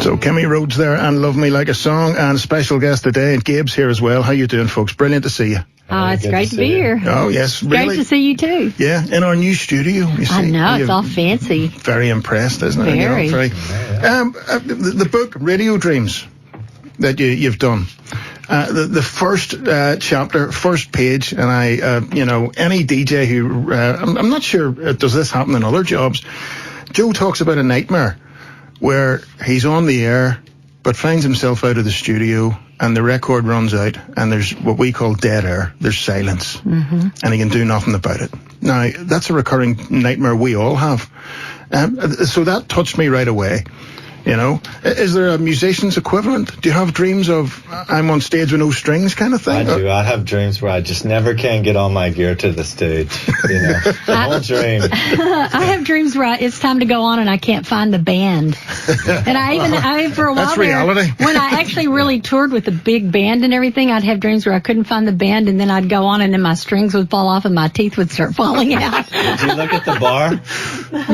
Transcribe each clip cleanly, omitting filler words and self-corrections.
So Kimmie Rhodes there and Love Me Like a Song, and a special guest today, and Gabe's here as well. How you doing, folks? Brilliant to see you. It's great to be here. Oh, yes. Really. Great to see you, too. Yeah, in our new studio, you see. I know, it's all fancy. Very impressed, isn't it? Very. You know, the book, Radio Dreams, that you've done. The first chapter, first page, and any DJ who, I'm not sure, does this happen in other jobs? Joe talks about a nightmare where he's on the air, but finds himself out of the studio, and the record runs out, and there's what we call dead air. There's silence, and he can do nothing about it. Now, that's a recurring nightmare we all have. So that touched me right away. You know, is there a musician's equivalent? Do you have dreams of I'm on stage with no strings kind of thing? I do. I have dreams where I just never can get all my gear to the stage. You know, the whole dream. I have dreams where it's time to go on and I can't find the band. And I for a while That's reality. When I actually really toured with a big band and everything, I'd have dreams where I couldn't find the band, and then I'd go on and then my strings would fall off and my teeth would start falling out. Did you look at the bar?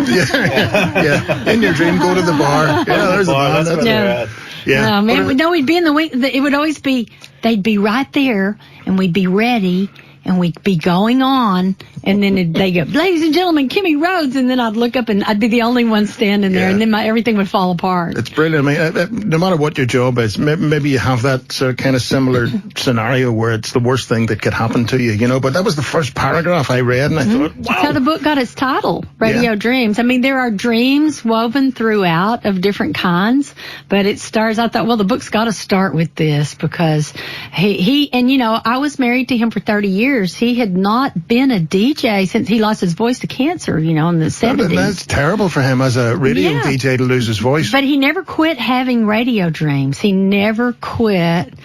Yeah. In your dream, go to the bar. Yeah, there's the bar. That's where they're at. Yeah. We'd be in the wing. It would always be, they'd be right there, and we'd be ready, and we'd be going on, and then they go, ladies and gentlemen, Kimmie Rhodes, and then I'd look up, and I'd be the only one standing there, and then everything would fall apart. It's brilliant. I mean, no matter what your job is, maybe you have that kind of similar scenario where it's the worst thing that could happen to you, you know, but that was the first paragraph I read, and I thought, wow. That's how the book got its title, Radio Dreams. I mean, there are dreams woven throughout of different kinds, but it starts, I thought, well, the book's got to start with this, because he and, you know, I was married to him for 30 years. He had not been a DJ since he lost his voice to cancer, you know, in the 70s. That's terrible for him as a radio DJ to lose his voice. But he never quit having radio dreams. He never quit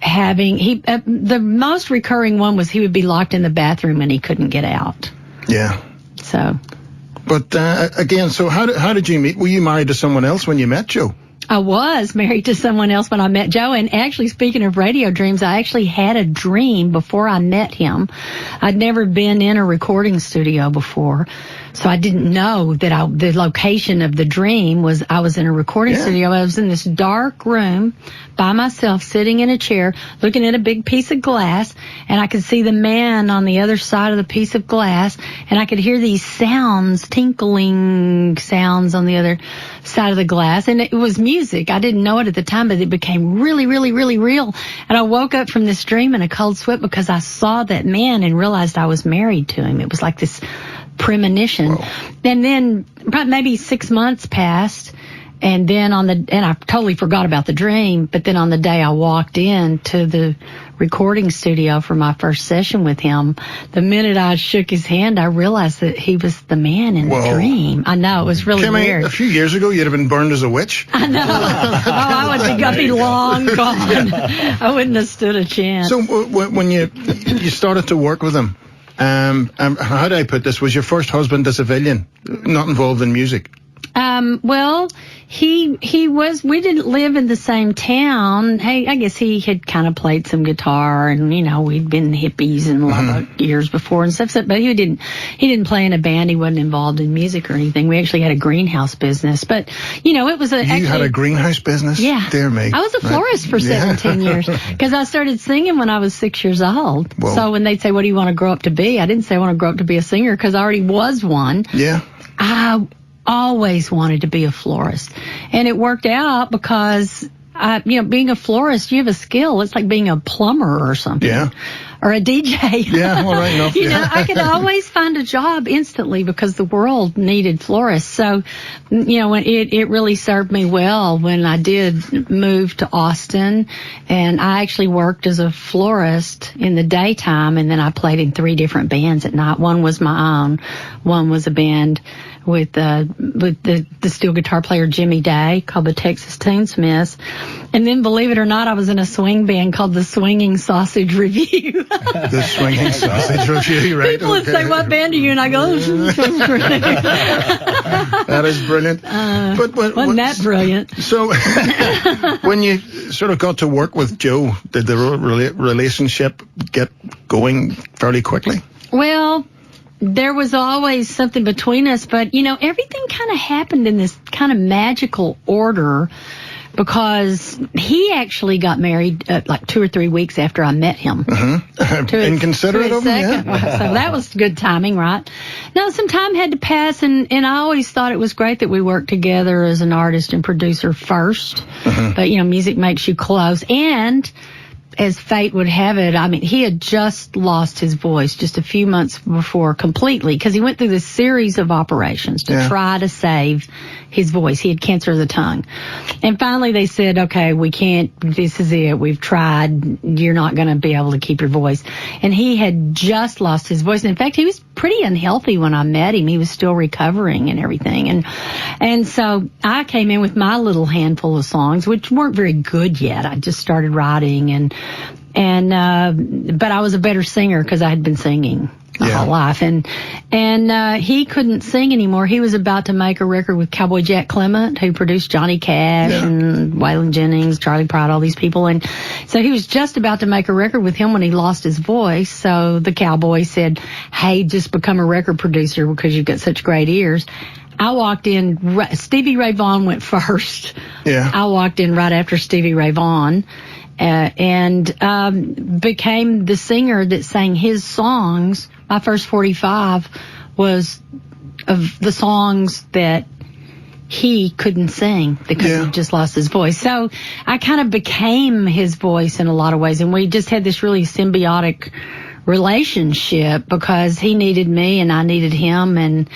having, the most recurring one was he would be locked in the bathroom and he couldn't get out. Yeah. So. But again, so how did you meet? Were you married to someone else when you met Joe? I was married to someone else when I met Joe, and actually, speaking of radio dreams, I actually had a dream before I met him. I'd never been in a recording studio before, so I didn't know that the location of the dream was I was in a recording studio. I was in this dark room by myself, sitting in a chair, looking at a big piece of glass, and I could see the man on the other side of the piece of glass, and I could hear these sounds, tinkling sounds on the other side of the glass, and it was music. I didn't know it at the time, but it became really, really, really real. And I woke up from this dream in a cold sweat because I saw that man and realized I was married to him. It was like this premonition. Whoa. And then maybe 6 months passed, and then and I totally forgot about the dream, but then on the day I walked in to the recording studio for my first session with him, the minute I shook his hand, I realized that he was the man in the dream. I know, it was really weird. A few years ago, you'd have been burned as a witch. I know. I'd be long gone. I wouldn't have stood a chance. So when you started to work with him, how do I put this? Was your first husband a civilian, not involved in music? Well, he was, we didn't live in the same town. Hey, I guess he had kind of played some guitar, and, you know, we'd been hippies and a lot of years before and stuff, but he didn't play in a band. He wasn't involved in music or anything. We actually had a greenhouse business, but, you know, it was You had a greenhouse business? Yeah. Dear me. I was a florist for 17 years, because I started singing when I was 6 years old. Whoa. So when they'd say, what do you want to grow up to be? I didn't say I want to grow up to be a singer, because I already was one. Yeah. I always wanted to be a florist, and it worked out because being a florist, you have a skill. It's like being a plumber or something. Yeah. Or a DJ. Yeah, well, right enough. You know, I could always find a job instantly because the world needed florists. So, you know, it really served me well when I did move to Austin, and I actually worked as a florist in the daytime, and then I played in 3 different bands at night. One was my own. One was a band with the steel guitar player Jimmy Day called the Texas Toonsmiths. And then, believe it or not, I was in a swing band called the Swinging Sausage Review. The Swinging Sausage Review, right? People would say, what band are you? And I go, That is brilliant. Wasn't that brilliant? So, when you sort of got to work with Joe, did the relationship get going fairly quickly? Well, there was always something between us, but, everything kind of happened in this kind of magical order because he actually got married like 2 or 3 weeks after I met him. Inconsiderate of him, yeah. So that was good timing, right? Now, some time had to pass, and I always thought it was great that we worked together as an artist and producer first. But, music makes you close. And as fate would have it, he had just lost his voice just a few months before completely because he went through this series of operations to try to save his voice. He had cancer of the tongue. And finally they said, okay, we can't, this is it. We've tried. You're not going to be able to keep your voice. And he had just lost his voice. And in fact, he was pretty unhealthy when I met him. He was still recovering and everything. And so I came in with my little handful of songs, which weren't very good yet. I just started writing but I was a better singer because I had been singing my whole life. And he couldn't sing anymore. He was about to make a record with Cowboy Jack Clement, who produced Johnny Cash and Waylon Jennings, Charlie Pride, all these people. And so he was just about to make a record with him when he lost his voice. So the cowboy said, hey, just become a record producer because you've got such great ears. I walked in, Stevie Ray Vaughan went first. Yeah. I walked in right after Stevie Ray Vaughan. And became the singer that sang his songs. My first 45 was of the songs that he couldn't sing because he just lost his voice. So I kind of became his voice in a lot of ways, and we just had this really symbiotic relationship because he needed me and I needed him, and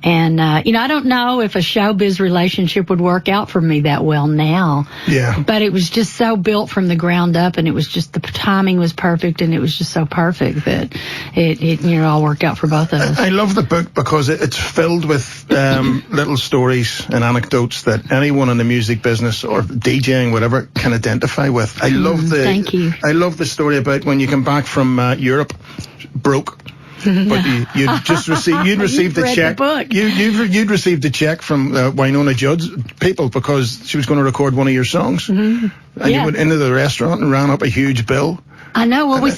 I don't know if a showbiz relationship would work out for me that well now. Yeah. But it was just so built from the ground up, and it was just the timing was perfect, and it was just so perfect that it all worked out for both of us. I love the book because it's filled with little stories and anecdotes that anyone in the music business or DJing, whatever, can identify with. I love Thank you. I love the story about when you come back from Europe, broke. But you'd received the check. You'd received a check from Winona Judd's people because she was going to record one of your songs. And you went into the restaurant and ran up a huge bill. I know. Well, we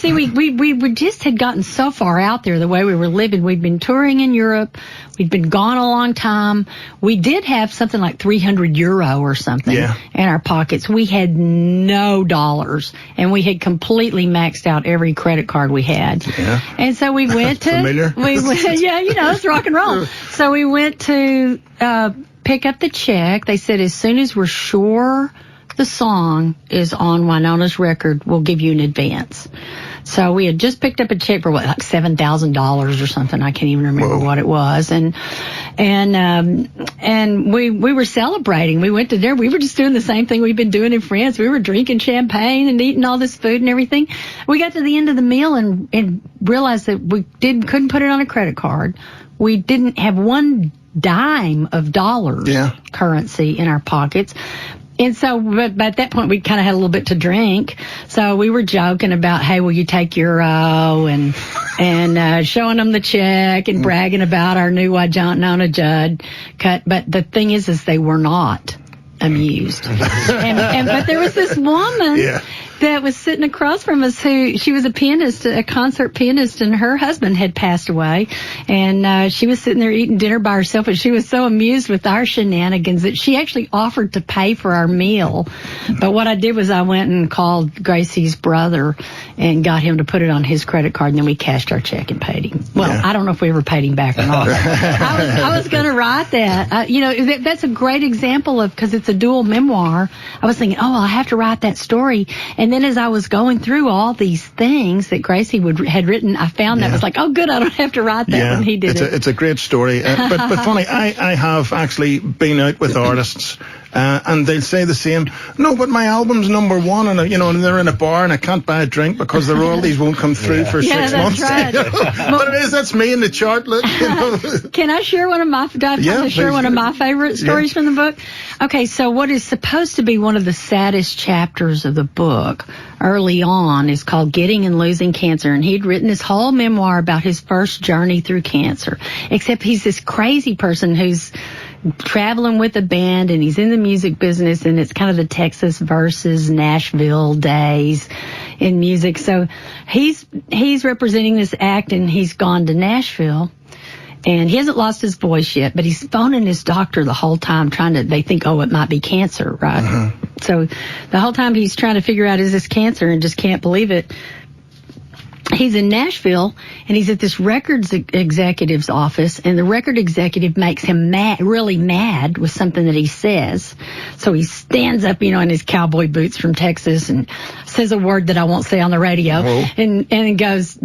just had gotten so far out there the way we were living. We'd been touring in Europe. We'd been gone a long time. We did have something like €300 or something in our pockets. We had no dollars, and we had completely maxed out every credit card we had. Yeah. And so we went to familiar. It's rock and roll. So we went to pick up the check. They said as soon as we're sure the song is on Winona's record, we'll give you an advance. So we had just picked up a check for like $7,000 or something. I can't even remember what it was. And we were celebrating. We went to dinner. We were just doing the same thing we've been doing in France. We were drinking champagne and eating all this food and everything. We got to the end of the meal and realized that we couldn't put it on a credit card. We didn't have one dime of dollars currency in our pockets. And so, but at that point, we kind of had a little bit to drink. So we were joking about, hey, will you take euro and showing them the check and bragging about our new Winona Judd cut. But the thing is they were not amused. But there was this woman that was sitting across from us she was a pianist, a concert pianist, and her husband had passed away. And she was sitting there eating dinner by herself, and she was so amused with our shenanigans that she actually offered to pay for our meal. But what I did was I went and called Gracie's brother and got him to put it on his credit card, and then we cashed our check and paid him. Well, I don't know if we ever paid him back or not. I was going to write that. That's a great example of, because it's a dual memoir. I was thinking, I have to write that story. And then as I was going through all these things that Gracey had written, I found that was like, oh, good, I don't have to write that when he did it. It's a great story. But funny, I have actually been out with artists and they'll say the same. No, but my album's number one, and and they're in a bar and I can't buy a drink because the royalties won't come through for 6 months. Right. But that's me in the chart. Look, Can I share one of my? One of my favorite stories from the book? Okay, so what is supposed to be one of the saddest chapters of the book early on is called Getting and Losing Cancer, and he'd written his whole memoir about his first journey through cancer. Except he's this crazy person who's traveling with a band, and he's in the music business, and it's kind of the Texas versus Nashville days in music. So he's representing this act, and he's gone to Nashville And he hasn't lost his voice yet, but he's phoning his doctor the whole time they think, it might be cancer, right? Mm-hmm. So the whole time he's trying to figure out, is this cancer, and just can't believe it. He's in Nashville, and he's at this records executive's office, and the record executive makes him really mad with something that he says. So he stands up, in his cowboy boots from Texas, and says a word that I won't say on the radio, and goes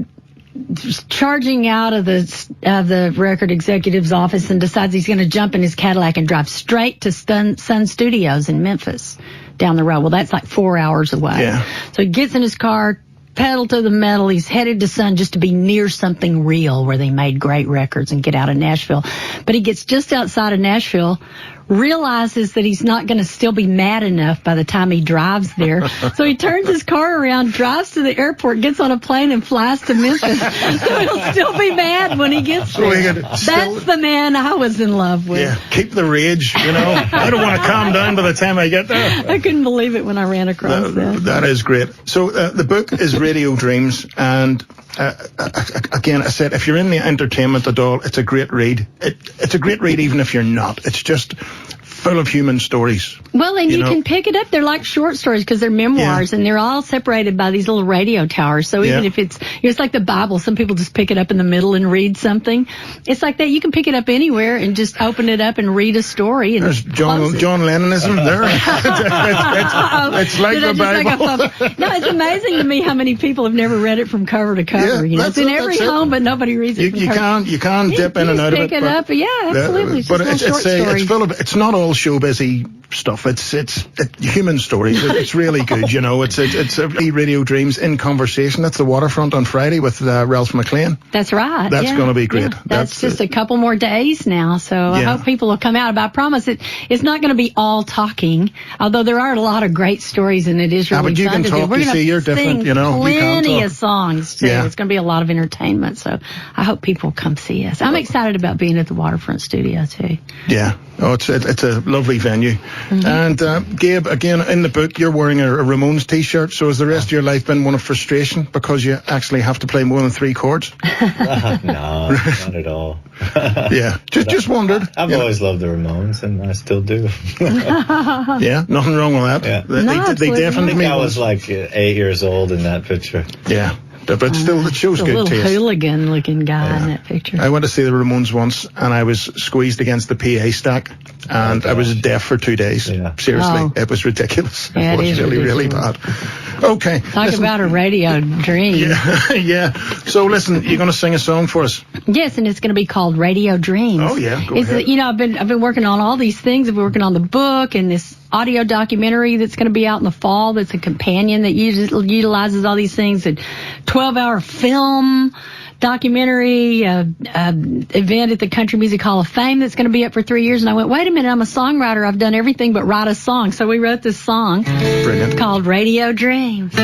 charging out of the record executive's office, and decides he's going to jump in his Cadillac and drive straight to Sun Studios in Memphis down the road. Well, that's like 4 hours away. Yeah. So he gets in his car, pedal to the metal. He's headed to Sun just to be near something real where they made great records and get out of Nashville. But he gets just outside of Nashville, realizes that he's not going to still be mad enough by the time he drives there. So he turns his car around, drives to the airport, gets on a plane, and flies to Memphis. So he'll still be mad when he gets there. That's the man I was in love with. Yeah, keep the rage, I don't want to calm down by the time I get there. I couldn't believe it when I ran across that. That is great. So the book is Radio Dreams, and again, I said, if you're in the entertainment at all, it's a great read. It's a great read even if you're not. It's just full of human stories. Well, and you can pick it up. They're like short stories because they're memoirs, and they're all separated by these little radio towers. So even if it's like the Bible, some people just pick it up in the middle and read something. It's like that. You can pick it up anywhere and just open it up and read a story. And there's John Lennonism there. It's like the Bible. No, it's amazing to me how many people have never read it from cover to cover. It's in every home, but nobody reads it. You can't dip in and out of it. Pick it up. Yeah, absolutely. But it's full of. It's not all showbizy stuff. It's human stories. It's really good. It's a Radio Dreams in Conversation. That's the Waterfront on Friday with Ralph McLean. That's right. That's going to be great. Yeah. That's just a couple more days now. So I hope people will come out. But I promise it's not going to be all talking. Although there are a lot of great stories, and it is really but you fun can to talk. do. We're going to you're different. Plenty of songs too. Yeah. It's going to be a lot of entertainment. So I hope people come see us. I'm excited about being at the Waterfront Studio too. Yeah. Oh, it's a lovely venue. Mm-hmm. And Gabe, again, in the book, you're wearing a Ramones T-shirt. So has the rest of your life been one of frustration because you actually have to play more than 3 chords? No, not at all. Yeah, just wondered. I've always loved the Ramones, and I still do. Yeah, nothing wrong with that. Yeah. They definitely. I think I was like 8 years old in that picture. Yeah. But still, it shows good taste. A little hooligan-looking guy in that picture. I went to see the Ramones once, and I was squeezed against the PA stack, and I was deaf for 2 days. Yeah. Seriously, it was ridiculous. Yeah, it was really bad. Okay. Talk about a radio dream. Yeah. So listen, you're going to sing a song for us. Yes, and it's going to be called Radio Dreams. Oh yeah, go ahead. I've been working on all these things. I've been working on the book and this audio documentary that's going to be out in the fall. That's a companion that utilizes all these things. A 12-hour film documentary event at the Country Music Hall of Fame that's going to be up for 3 years. And I went, wait a minute, I'm a songwriter. I've done everything but write a song. So we wrote this song. Brilliant. Called Radio Dreams.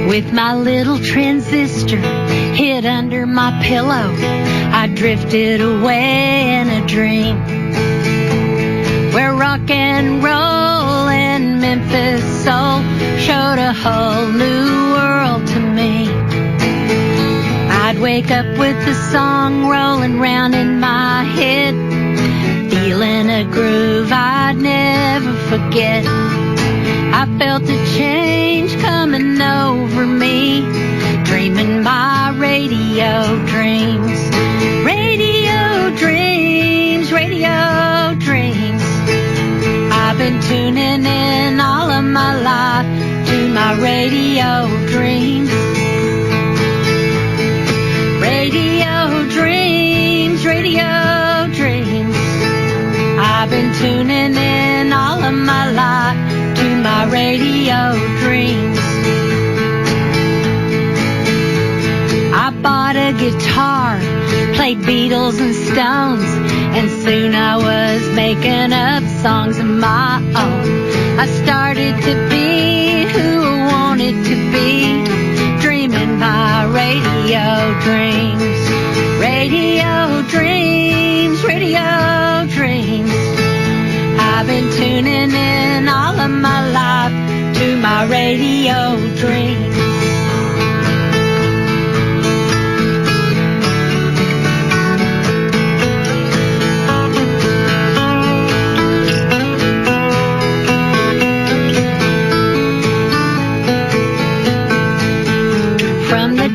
With my little transistor hid under my pillow, I drifted away in a dream where rock and roll and Memphis soul showed a whole new world to me. I'd wake up with the song rolling round in my head, feeling a groove I'd never forget. I felt a change coming over me, dreaming my radio dreams. Radio dreams, radio dreams. I've been tuning in all of my life to my radio dreams. Radio dreams, radio dreams. I've been tuning in all of my life to my radio dreams. I bought a guitar, played Beatles and Stones, and soon I was making up songs of my own. I started to be who I wanted to be, dreaming my radio dreams. Radio my radio dreams.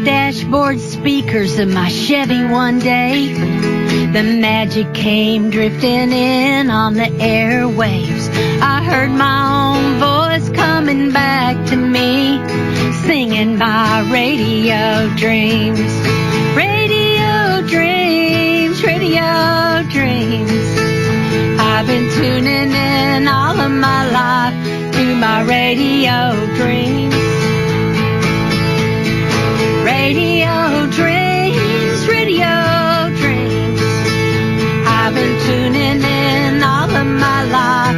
Dashboard speakers of my Chevy one day, the magic came drifting in on the airwaves. I heard my own voice coming back to me, singing my radio dreams. Radio dreams, radio dreams. I've been tuning in all of my life to my radio dreams. Radio dreams, radio dreams. I've been tuning in all of my life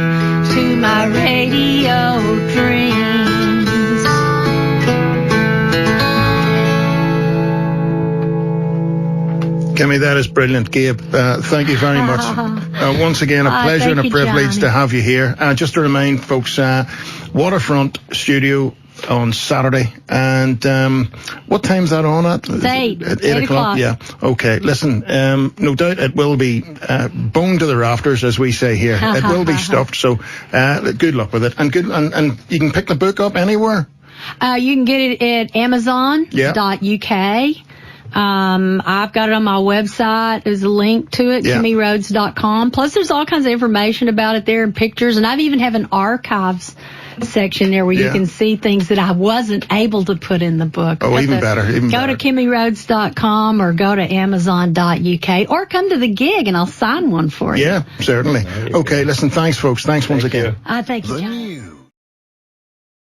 to my radio dreams. Kimmie, that is brilliant. Gabe, thank you very much. Once again, a pleasure and a privilege to have you here. Just to remind folks, Waterfront Studio on Saturday, and what time's that on at? It's 8. At 8 o'clock. Yeah. Okay. Listen, no doubt it will be bone to the rafters, as we say here. It will be stuffed. So good luck with it, and and you can pick the book up anywhere. You can get it at Amazon.uk. I've got it on my website. There's a link to it, KimmieRhodes.com. Plus, there's all kinds of information about it there and pictures, and I even have an archives section there where you can see things that I wasn't able to put in the book. Oh, even better. Go to KimmieRhodes.com or go to Amazon.uk or come to the gig and I'll sign one for you. Yeah, certainly. Okay, listen, thanks, folks. Thanks once again. Thank you, John.